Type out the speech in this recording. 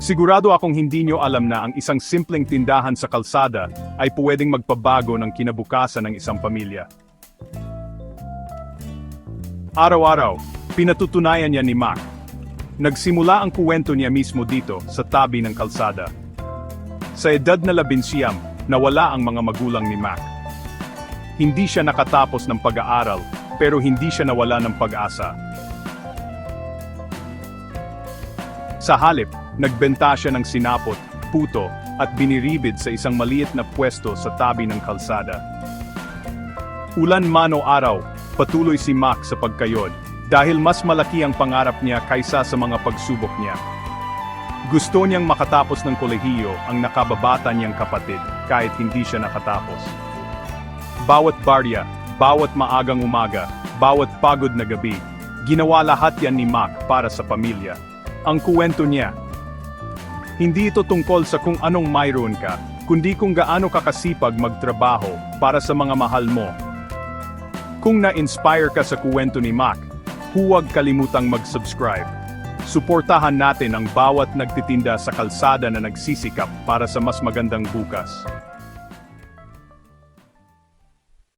Sigurado akong hindi nyo alam na ang isang simpleng tindahan sa kalsada ay pwedeng magpabago ng kinabukasan ng isang pamilya. Araw-araw, pinatutunayan niya ni Mac. Nagsimula ang kuwento niya mismo dito sa tabi ng kalsada. Sa edad na 11, nawala ang mga magulang ni Mac. Hindi siya nakatapos ng pag-aaral, pero hindi siya nawala ng pag-asa. Sa halip, nagbenta siya ng sinapot, puto, at biniribid sa isang maliit na pwesto sa tabi ng kalsada. Ulan man o araw, patuloy si Mac sa pagkayod, dahil mas malaki ang pangarap niya kaysa sa mga pagsubok niya. Gusto niyang makatapos ng kolehiyo ang nakababata niyang kapatid, kahit hindi siya nakatapos. Bawat barya, bawat maagang umaga, bawat pagod na gabi, ginawa lahat yan ni Mac para sa pamilya. Ang kuwento niya, hindi ito tungkol sa kung anong mayroon ka, kundi kung gaano ka kasipag magtrabaho para sa mga mahal mo. Kung na-inspire ka sa kuwento ni Mac, huwag kalimutang mag-subscribe. Suportahan natin ang bawat nagtitinda sa kalsada na nagsisikap para sa mas magandang bukas.